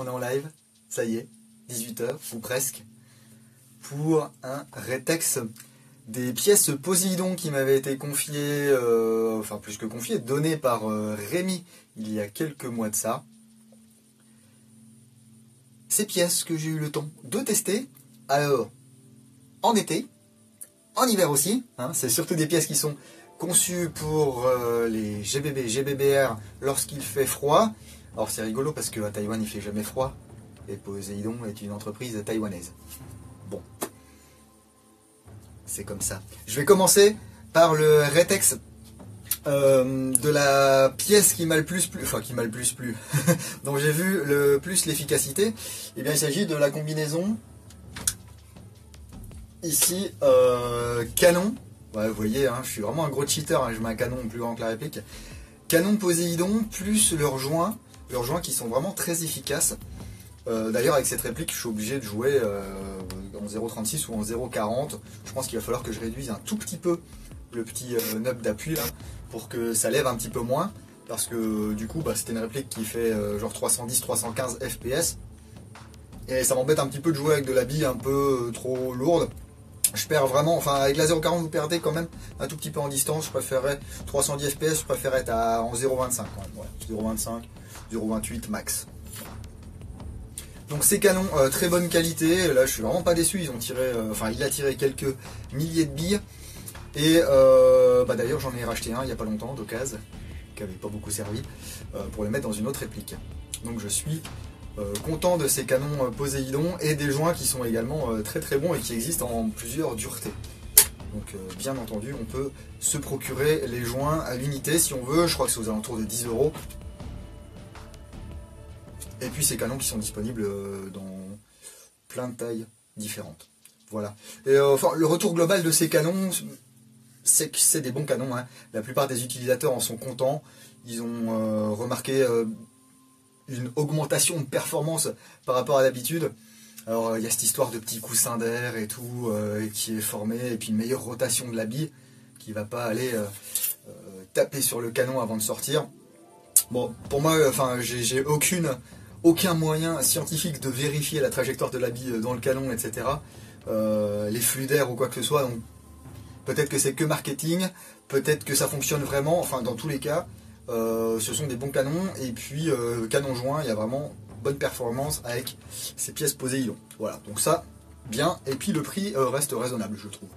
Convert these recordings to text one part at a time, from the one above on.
on est en live, ça y est, 18 h ou presque, pour un rétex des pièces Poséidon qui m'avaient été confiées, enfin plus que confiées, données par Rémi il y a quelques mois de ça. Ces pièces que j'ai eu le temps de tester, alors en été, en hiver aussi, hein, c'est surtout des pièces qui sont conçues pour les GBB, GBBR lorsqu'il fait froid. Alors c'est rigolo parce qu'à Taïwan il fait jamais froid et Poséidon est une entreprise taïwanaise. Bon, c'est comme ça. Je vais commencer par le rétex de la pièce qui m'a le plus plu, enfin qui m'a le plus plu, dont j'ai vu le plus l'efficacité. Et bien il s'agit de la combinaison ici canon. Ouais, vous voyez, hein, je suis vraiment un gros cheater, hein, je mets un canon plus grand que la réplique. Canon Poséidon plus leurs joints qui sont vraiment très efficaces. D'ailleurs avec cette réplique je suis obligé de jouer en 0.36 ou en 0.40. Je pense qu'il va falloir que je réduise un tout petit peu le petit nub d'appui là pour que ça lève un petit peu moins, parce que du coup bah, c'était une réplique qui fait genre 310-315 fps et ça m'embête un petit peu de jouer avec de la bille un peu trop lourde. Je perds vraiment, enfin avec la 0.40 vous perdez quand même un tout petit peu en distance. Je préférerais 310 fps, je préférerais être en 0.25 quand même, ouais, 0.25, 0.28 max. Donc ces canons très bonne qualité, là je suis vraiment pas déçu, ils ont tiré, enfin il a tiré quelques milliers de billes. Et bah, d'ailleurs j'en ai racheté un il n'y a pas longtemps d'occasion, qui n'avait pas beaucoup servi, pour les mettre dans une autre réplique. Donc je suis content de ces canons Poséidon et des joints qui sont également très très bons et qui existent en plusieurs duretés. Donc bien entendu on peut se procurer les joints à l'unité si on veut, je crois que c'est aux alentours de 10 €. Et puis ces canons qui sont disponibles dans plein de tailles différentes. Voilà. Et enfin le retour global de ces canons, c'est que c'est des bons canons, hein. La plupart des utilisateurs en sont contents. Ils ont remarqué une augmentation de performance par rapport à l'habitude. Alors il y a cette histoire de petits coussins d'air et tout qui est formé, et puis une meilleure rotation de la bille qui ne va pas aller taper sur le canon avant de sortir. Bon, pour moi, enfin, j'ai aucun moyen scientifique de vérifier la trajectoire de la bille dans le canon, etc. Les flux d'air ou quoi que ce soit, donc peut-être que c'est que marketing, peut-être que ça fonctionne vraiment, enfin dans tous les cas, ce sont des bons canons, et puis canon joint, il y a vraiment bonne performance avec ces pièces Poséidon. Voilà, donc ça, bien, et puis le prix reste raisonnable, je trouve.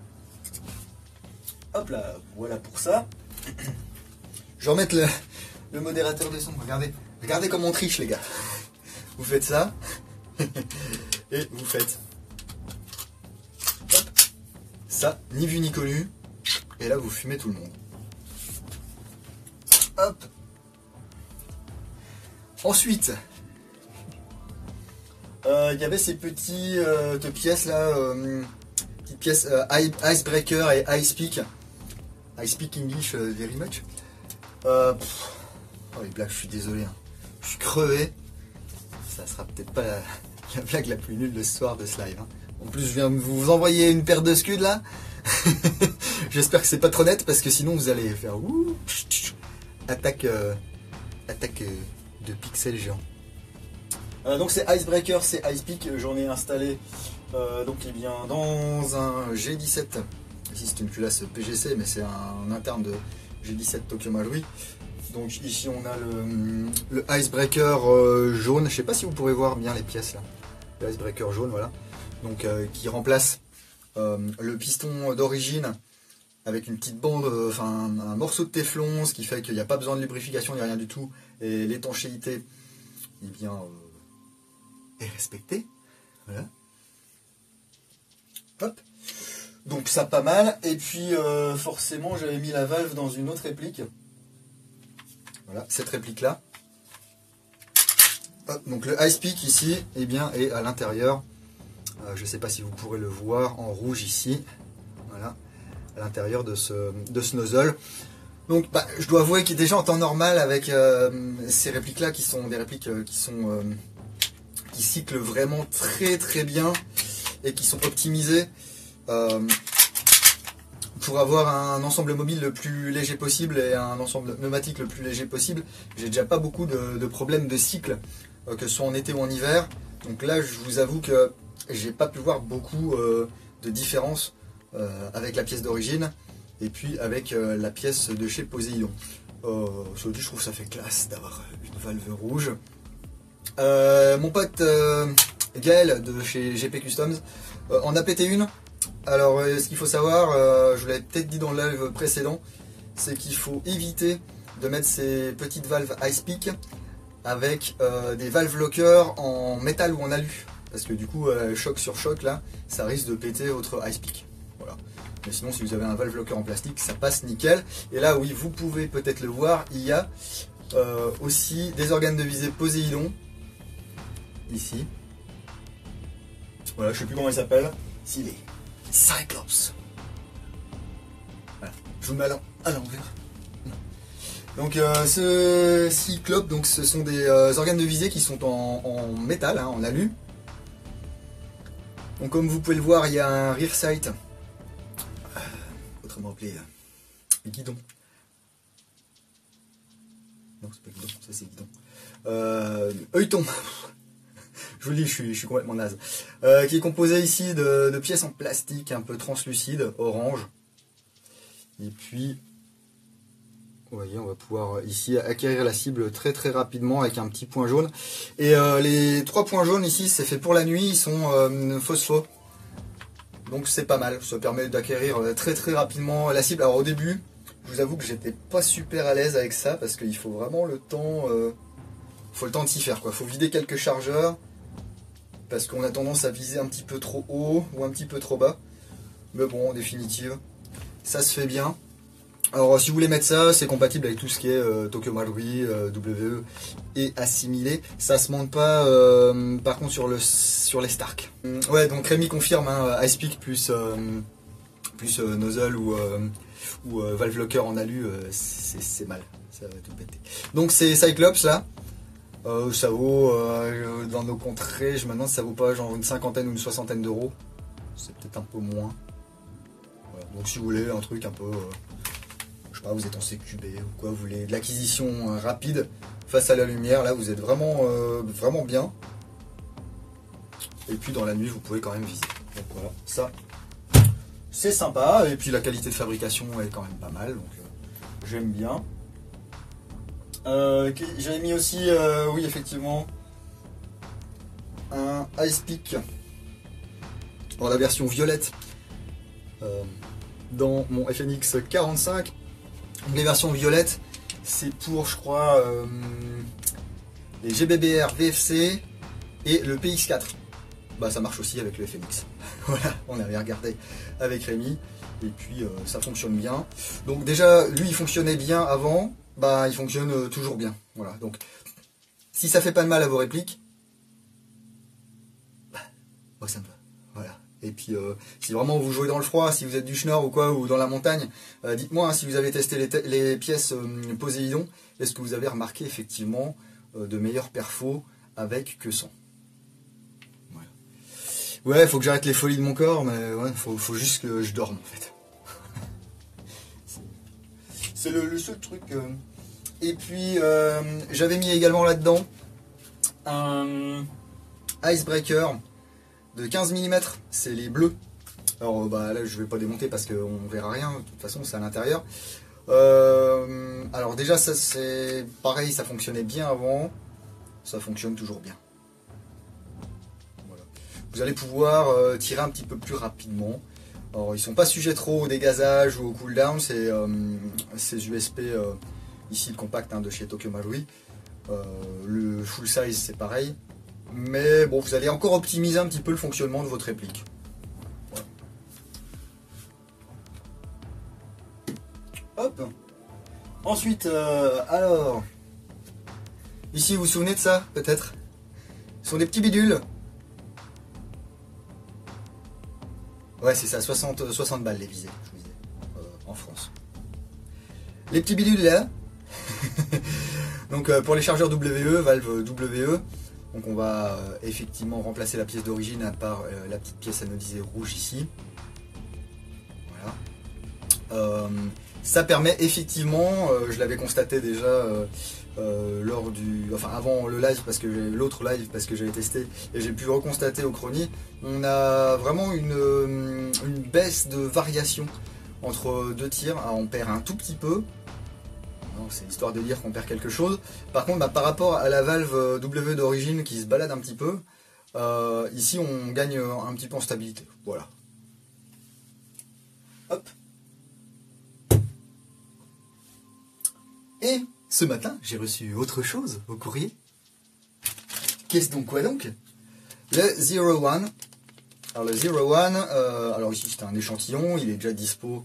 Hop là, voilà pour ça. Je vais remettre le modérateur de son, regardez comment on triche les gars. Vous faites ça, et vous faites hop, ça, ni vu ni connu, et là vous fumez tout le monde. Hop. Ensuite, il y avait ces petites pièces là, petites pièces Icebreaker et Ice Peak. I speak English very much. Oh les blagues, je suis désolé, hein. Je suis crevé. Ça sera peut-être pas la blague la plus nulle de ce soir de ce live, hein. En plus je viens de vous envoyer une paire de scuds là. J'espère que c'est pas trop net, parce que sinon vous allez faire ouh, attaque de pixels géants. Donc c'est Icebreaker, c'est Ice Peak, j'en ai installé donc il vient dans un G17. Ici c'est une culasse PGC, mais c'est un interne de G17 Tokyo Marui. Donc ici on a le Icebreaker jaune, je sais pas si vous pourrez voir bien les pièces là. Le Icebreaker jaune, voilà. Donc qui remplace le piston d'origine avec une petite bande, enfin un morceau de téflon, ce qui fait qu'il n'y a pas besoin de lubrification, il n'y a rien du tout. Et l'étanchéité eh bien, est respectée. Voilà. Hop. Donc ça pas mal. Et puis forcément j'avais mis la valve dans une autre réplique. Voilà, cette réplique là. Hop, donc le Ice Peak ici eh bien, est à l'intérieur. Je ne sais pas si vous pourrez le voir en rouge ici. Voilà, à l'intérieur de ce nozzle. Donc bah, je dois avouer qu'il est déjà en temps normal avec ces répliques là qui sont des répliques qui cyclent vraiment très très bien et qui sont optimisées pour avoir un ensemble mobile le plus léger possible et un ensemble pneumatique le plus léger possible. J'ai déjà pas beaucoup de problèmes de cycle, que ce soit en été ou en hiver. Donc là, je vous avoue que j'ai pas pu voir beaucoup de différence avec la pièce d'origine et puis avec la pièce de chez Poséidon. Cela dit, je trouve que ça fait classe d'avoir une valve rouge. Mon pote Gaël de chez GP Customs en a pété une. Alors ce qu'il faut savoir, je vous l'avais peut-être dit dans le live précédent, c'est qu'il faut éviter de mettre ces petites valves Ice Peak avec des valves lockers en métal ou en alu. Parce que du coup, choc sur choc là, ça risque de péter votre Ice Peak. Voilà. Mais sinon, si vous avez un valve locker en plastique, ça passe nickel. Et là, oui, vous pouvez peut-être le voir, il y a aussi des organes de visée Poséidon. Ici. Voilà, je sais plus comment il s'appelle. S'il est Cyclops. Voilà. Je vous le mets à l'envers. Donc ce Cyclope, donc ce sont des organes de visée qui sont en métal, hein, en alu. Donc comme vous pouvez le voir, il y a un rear sight, autrement appelé guidon. Non, c'est pas guidon, ça c'est guidon. Œilleton. Je vous le dis, je suis complètement naze. Qui est composé ici de pièces en plastique un peu translucide, orange. Et puis, vous voyez, on va pouvoir ici acquérir la cible très très rapidement avec un petit point jaune. Et les 3 points jaunes ici, c'est fait pour la nuit, ils sont phospho. Donc c'est pas mal, ça permet d'acquérir très très rapidement la cible. Alors au début, je vous avoue que j'étais pas super à l'aise avec ça parce qu'il faut vraiment le temps, faut le temps de s'y faire quoi. Faut vider quelques chargeurs parce qu'on a tendance à viser un petit peu trop haut ou un petit peu trop bas. Mais bon, en définitive, ça se fait bien. Alors si vous voulez mettre ça, c'est compatible avec tout ce qui est Tokyo Marui, WE et assimilé. Ça se monte pas par contre sur les Stark. Ouais, donc Rémi confirme, hein, Ice Peak plus nozzle ou valve locker en alu, c'est mal, ça va tout péter. Donc c'est Cyclops là. Ça vaut, dans nos contrées, je me demande si ça vaut pas genre une cinquantaine ou une soixantaine d'euros. C'est peut-être un peu moins. Voilà. Donc si vous voulez un truc un peu, je sais pas, vous êtes en CQB ou quoi, vous voulez de l'acquisition rapide face à la lumière, là vous êtes vraiment, vraiment bien. Et puis dans la nuit vous pouvez quand même viser. Donc voilà, ça c'est sympa. Et puis la qualité de fabrication est quand même pas mal, donc j'aime bien. J'avais mis aussi, oui effectivement, un Ice Peak dans la version violette dans mon FNX 45. Donc les versions violettes, c'est pour je crois les GBBR VFC et le PX4. Bah ça marche aussi avec le FNX. Voilà, on avait regardé avec Rémi et puis ça fonctionne bien. Donc déjà lui il fonctionnait bien avant. Bah, il fonctionne toujours bien. Voilà. Donc, si ça fait pas de mal à vos répliques, bah, moi ça me va. Voilà. Et puis, si vraiment vous jouez dans le froid, si vous êtes du Schnorr ou quoi, ou dans la montagne, dites-moi hein, si vous avez testé les pièces Poséidon, est-ce que vous avez remarqué effectivement de meilleurs perfos avec que sans. Voilà. Ouais, faut que j'arrête les folies de mon corps, mais ouais, faut juste que je dorme en fait. C'est le seul truc. Et puis j'avais mis également là-dedans un icebreaker de 15 mm, c'est les bleus. Alors bah, là je vais pas démonter parce qu'on verra rien, de toute façon c'est à l'intérieur. Alors déjà ça c'est pareil, ça fonctionnait bien avant, ça fonctionne toujours bien. Voilà. Vous allez pouvoir tirer un petit peu plus rapidement. Alors ils sont pas sujets trop au dégazage ou au cooldown, c'est ces USP ici le compact hein, de chez Tokyo Marui. Le full size c'est pareil, mais bon vous allez encore optimiser un petit peu le fonctionnement de votre réplique. Voilà. Hop. Ensuite alors ici vous vous souvenez de ça peut-être, ce sont des petits bidules. Ouais, c'est ça, 60 balles les visées, je vous disais, en France. Les petits bidules là, donc pour les chargeurs WE, valve WE, donc on va effectivement remplacer la pièce d'origine par la petite pièce anodisée rouge ici. Voilà. Ça permet effectivement, je l'avais constaté déjà lors enfin avant le live, parce que l'autre live, parce que j'avais testé et j'ai pu le reconstater au Chrony, on a vraiment une baisse de variation entre deux tirs. Alors, on perd un tout petit peu, c'est histoire de dire qu'on perd quelque chose. Par contre, par rapport à la valve W d'origine qui se balade un petit peu, ici on gagne un petit peu en stabilité. Voilà. Hop. Et ce matin, j'ai reçu autre chose au courrier. Qu'est-ce donc, quoi donc? Le 01. Alors le 01, alors ici c'est un échantillon, il est déjà dispo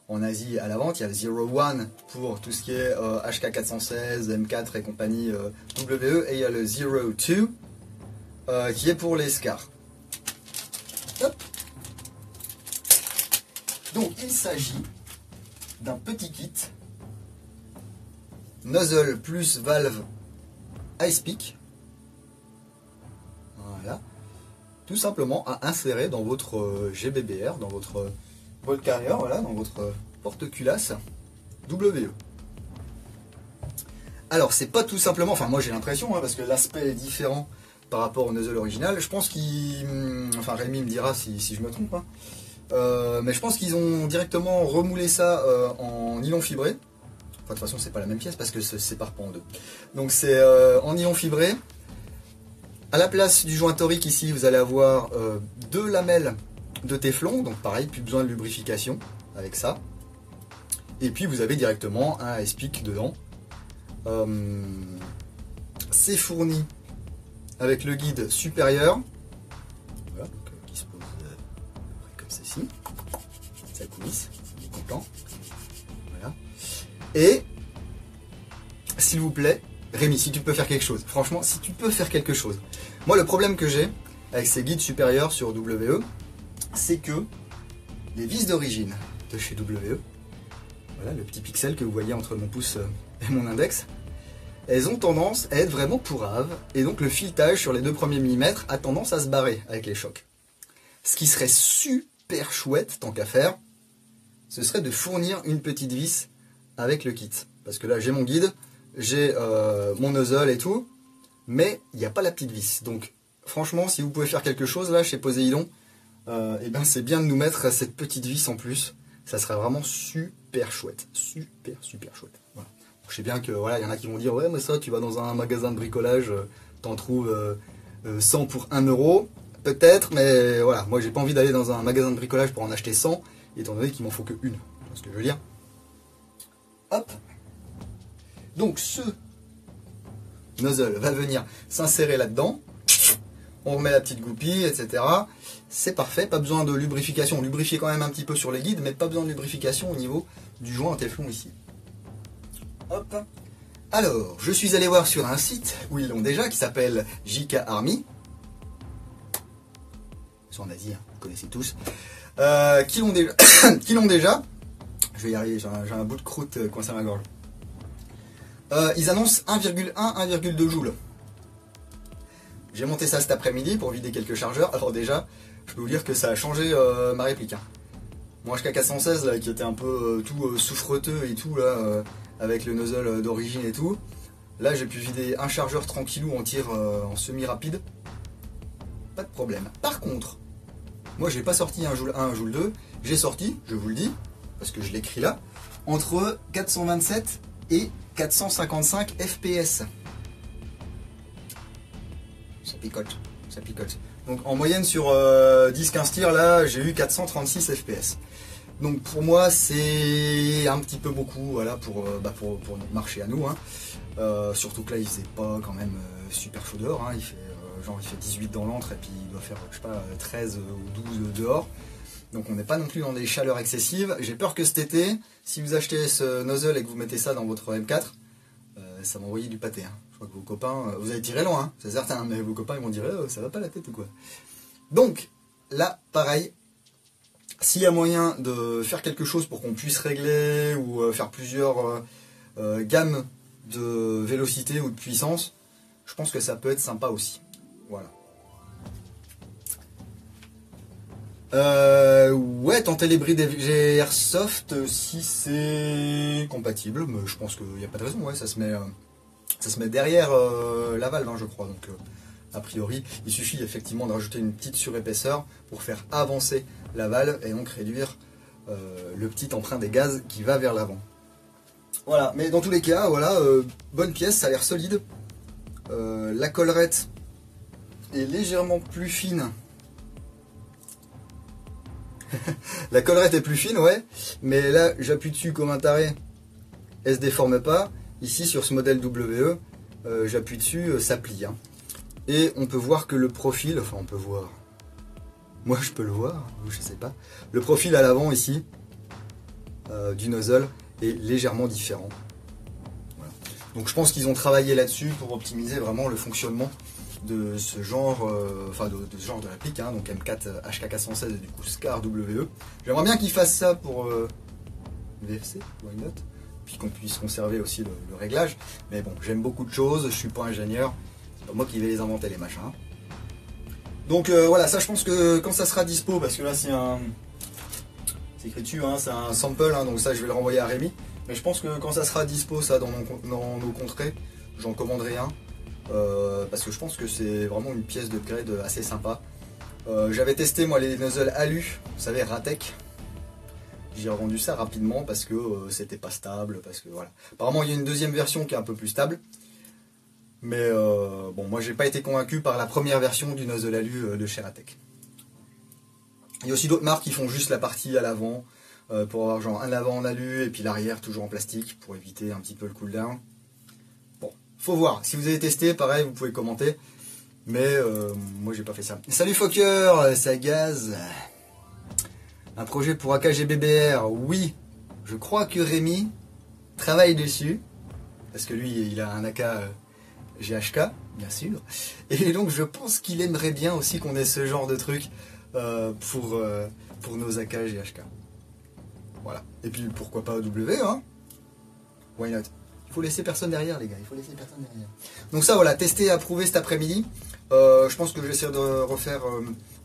en Asie à la vente. Il y a le 01 pour tout ce qui est HK416, M4 et compagnie WE, et il y a le 02 qui est pour les SCAR. Hop. Donc il s'agit d'un petit kit nozzle plus valve Ice Peak, voilà, tout simplement à insérer dans votre GBBR, dans votre Bolt Carrier, voilà, dans votre porte-culasse WE. Alors c'est pas tout simplement, enfin moi j'ai l'impression, parce que l'aspect est différent par rapport au nozzle original. Je pense qu'ils, enfin Rémi me dira si je me trompe, mais je pense qu'ils ont directement remoulé ça en nylon fibré. Enfin, de toute façon, c'est pas la même pièce parce que ça se sépare pas en deux. Donc c'est en nylon fibré. À la place du joint torique ici, vous allez avoir deux lamelles de téflon. Donc pareil, plus besoin de lubrification avec ça. Et puis vous avez directement un Ice Peak dedans. C'est fourni avec le guide supérieur. Voilà, donc, qui se pose comme ceci. Ça coulisse, il est content. Voilà. Et, s'il vous plaît, Rémi, si tu peux faire quelque chose, franchement, si tu peux faire quelque chose. Moi, le problème que j'ai avec ces guides supérieurs sur WE, c'est que les vis d'origine de chez WE, voilà, le petit pixel que vous voyez entre mon pouce et mon index, elles ont tendance à être vraiment pourraves, et donc le filetage sur les 2 premiers millimètres a tendance à se barrer avec les chocs. Ce qui serait super chouette, tant qu'à faire, ce serait de fournir une petite vis avec le kit. Parce que là j'ai mon guide, j'ai mon nozzle et tout, mais il n'y a pas la petite vis. Donc franchement, si vous pouvez faire quelque chose là chez Poséidon, et ben c'est bien de nous mettre cette petite vis en plus. Ça serait vraiment super chouette. Super chouette. Voilà. Je sais bien que voilà, il y en a qui vont dire ouais mais ça tu vas dans un magasin de bricolage, t'en trouves 100 pour 1 euro. Peut-être, mais voilà, moi j'ai pas envie d'aller dans un magasin de bricolage pour en acheter 100, étant donné qu'il m'en faut que une. Tu vois ce que je veux dire? Hop. Donc ce nozzle va venir s'insérer là-dedans. On remet la petite goupille, etc. C'est parfait, pas besoin de lubrification. Lubrifier quand même un petit peu sur les guides, mais pas besoin de lubrification au niveau du joint en téflon ici. Hop. Alors, je suis allé voir sur un site où ils l'ont déjà, qui s'appelle JK Army. Ils sont en Asie, hein, vous connaissez tous. Qui l'ont déjà. Qui l'ont déjà. Je vais y arriver, j'ai un bout de croûte coincé à ma gorge. Ils annoncent 1,1, 1,2 joules. J'ai monté ça cet après-midi pour vider quelques chargeurs. Alors déjà, je peux vous dire que ça a changé ma réplique. Hein. Mon HK416 là, qui était un peu tout souffreteux et tout là, avec le nozzle d'origine et tout. Là, j'ai pu vider un chargeur tranquillou en tir en semi-rapide. Pas de problème. Par contre, moi j'ai pas sorti un joule 1, un joule 2. J'ai sorti, je vous le dis, parce que je l'écris là, entre 427 et 455 FPS. Ça picote, ça picote. Donc en moyenne sur 10-15 tirs, là, j'ai eu 436 FPS. Donc pour moi, c'est un petit peu beaucoup, voilà, pour notre marché à nous. Hein. Surtout que là, il faisait pas quand même super chaud dehors. Hein. Il fait genre il fait 18 dans l'antre et puis il doit faire, je sais pas, 13 ou 12 dehors. Donc on n'est pas non plus dans des chaleurs excessives. J'ai peur que cet été, si vous achetez ce nozzle et que vous mettez ça dans votre M4, ça va envoyer du pâté. Hein. Je crois que vos copains, vous allez tirer loin, hein, c'est certain, mais vos copains ils vont dire ça va pas la tête ou quoi. Donc là, pareil, s'il y a moyen de faire quelque chose pour qu'on puisse régler ou faire plusieurs gammes de vélocité ou de puissance, je pense que ça peut être sympa aussi. Voilà. Ouais, tenter les brides FG Airsoft si c'est compatible, mais je pense qu'il n'y a pas de raison, ouais, ça se met derrière la valve, hein, je crois, donc a priori, il suffit effectivement de rajouter une petite surépaisseur pour faire avancer la valve et donc réduire le petit emprunt des gaz qui va vers l'avant. Voilà, mais dans tous les cas, voilà, bonne pièce, ça a l'air solide. La collerette est légèrement plus fine. La collerette est plus fine, ouais, mais là j'appuie dessus comme un taré, elle se déforme pas. Ici sur ce modèle WE, j'appuie dessus, ça plie. Hein. Et on peut voir que le profil, enfin on peut voir, moi je peux le voir, je sais pas, le profil à l'avant ici du nozzle est légèrement différent. Voilà. Donc je pense qu'ils ont travaillé là-dessus pour optimiser vraiment le fonctionnement de ce genre, de ce genre de réplique, hein, donc M4 HK416 et du coup Scar WE. J'aimerais bien qu'ils fassent ça pour VFC, why not, puis qu'on puisse conserver aussi le réglage. Mais bon, j'aime beaucoup de choses, je suis pas ingénieur, c'est pas moi qui vais les inventer les machins. Donc voilà, ça je pense que quand ça sera dispo, parce que là c'est un... c'est écrit dessus, hein, c'est un sample, hein, donc ça je vais le renvoyer à Rémi. Mais je pense que quand ça sera dispo, ça dans nos contrées, j'en commanderai un. Parce que je pense que c'est vraiment une pièce d'upgrade assez sympa. J'avais testé moi les nozzles alu, vous savez, Ratec. J'ai revendu ça rapidement parce que c'était pas stable, parce que voilà. Apparemment il y a une deuxième version qui est un peu plus stable. Mais bon, moi j'ai pas été convaincu par la première version du nozzle alu de chez Ratec. Il y a aussi d'autres marques qui font juste la partie à l'avant, pour avoir genre un avant en alu et puis l'arrière toujours en plastique pour éviter un petit peu le cooldown. Faut voir, si vous avez testé, pareil, vous pouvez commenter. Mais moi j'ai pas fait ça. Salut Fokker, ça gaz. Un projet pour AKGBBR, oui. Je crois que Rémi travaille dessus. Parce que lui, il a un AK GHK, bien sûr. Et donc je pense qu'il aimerait bien aussi qu'on ait ce genre de truc pour nos AK GHK. Voilà. Et puis pourquoi pas W, hein. Why not? Il faut laisser personne derrière les gars, il faut laisser personne derrière. Donc ça voilà, testé et approuvé cet après-midi. Je pense que je vais essayer de refaire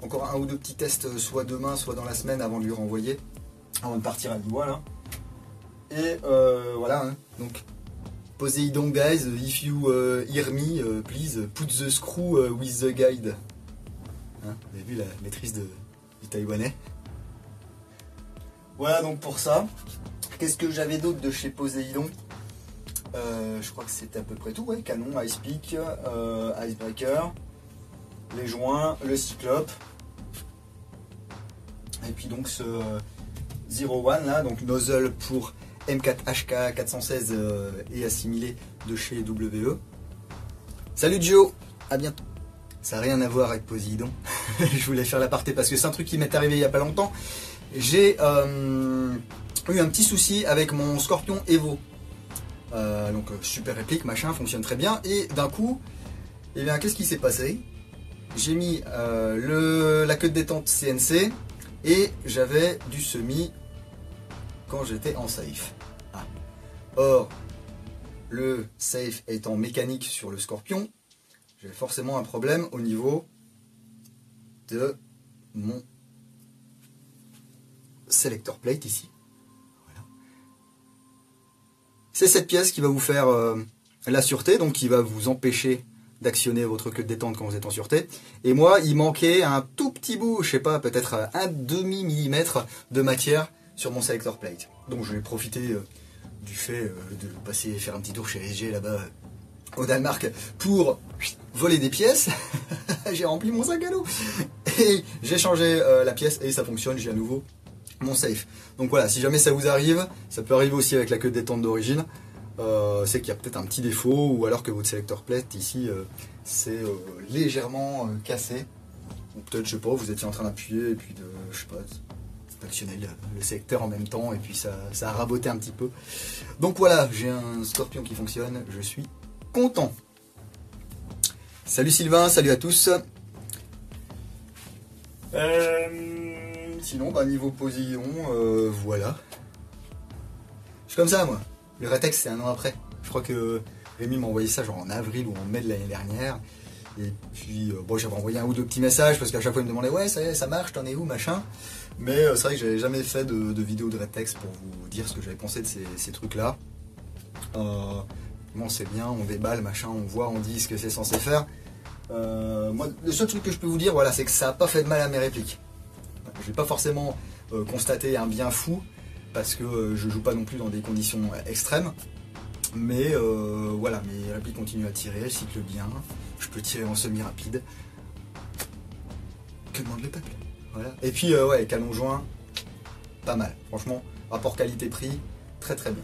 encore un ou deux petits tests, soit demain, soit dans la semaine avant de lui renvoyer, avant de partir à Limois là. Et voilà, hein. Donc Poseidon guys, if you hear me, please put the screw with the guide. Hein, vous avez vu la maîtrise du taïwanais. Voilà donc pour ça. Qu'est-ce que j'avais d'autre de chez Poseidon? Je crois que c'était à peu près tout, ouais. Canon, Ice Peak, Icebreaker, les joints, le cyclope, et puis donc ce 01 là, donc nozzle pour M4HK 416 et assimilé de chez WE. Salut Joe, à bientôt. Ça n'a rien à voir avec Poseidon, je voulais faire l'aparté parce que c'est un truc qui m'est arrivé il n'y a pas longtemps. J'ai eu un petit souci avec mon Scorpion Evo. Donc super réplique, machin, fonctionne très bien. Et d'un coup, eh bien, qu'est-ce qui s'est passé? J'ai mis la queue de détente CNC et j'avais du semi quand j'étais en safe. Ah. Or, le safe étant mécanique sur le Scorpion, j'ai forcément un problème au niveau de mon selector plate ici. C'est cette pièce qui va vous faire la sûreté, donc qui va vous empêcher d'actionner votre queue de détente quand vous êtes en sûreté. Et moi, il manquait un tout petit bout, je sais pas, peut-être un demi-millimètre de matière sur mon selector plate. Donc je vais profiter du fait de passer faire un petit tour chez SG là-bas au Danemark pour voler des pièces. J'ai rempli mon sac à dos et j'ai changé la pièce et ça fonctionne, j'ai à nouveau mon safe. Donc voilà, si jamais ça vous arrive, ça peut arriver aussi avec la queue de détente d'origine, c'est qu'il y a peut-être un petit défaut ou alors que votre selector plate ici c'est légèrement cassé. Ou peut-être, je sais pas, vous étiez en train d'appuyer et puis de, je sais pas, d'actionner le sélecteur en même temps et puis ça a raboté un petit peu. Donc voilà, j'ai un Scorpion qui fonctionne, je suis content. Salut Sylvain, salut à tous. Sinon, bah, niveau Poseidon, voilà. Je suis comme ça, moi. Le Ratex, c'est un an après. Je crois que Rémi m'a envoyé ça genre en avril ou en mai de l'année dernière. Et puis, bon, j'avais envoyé un ou deux petits messages parce qu'à chaque fois, ils me demandaient ouais, ça marche, t'en es où, machin. Mais c'est vrai que j'avais jamais fait de vidéo de Redtext pour vous dire ce que j'avais pensé de ces trucs-là. Bon, c'est bien, on déballe, machin, on voit, on dit ce que c'est censé faire. Moi, le seul truc que je peux vous dire, voilà, c'est que ça n'a pas fait de mal à mes répliques. Je vais pas forcément constater un bien fou parce que je joue pas non plus dans des conditions extrêmes. Mais voilà, mes répliques continuent à tirer, elles cyclent bien. Je peux tirer en semi-rapide. Que demande le peuple? Voilà. Et puis ouais, canon joint, pas mal. Franchement, rapport qualité-prix, très très bien.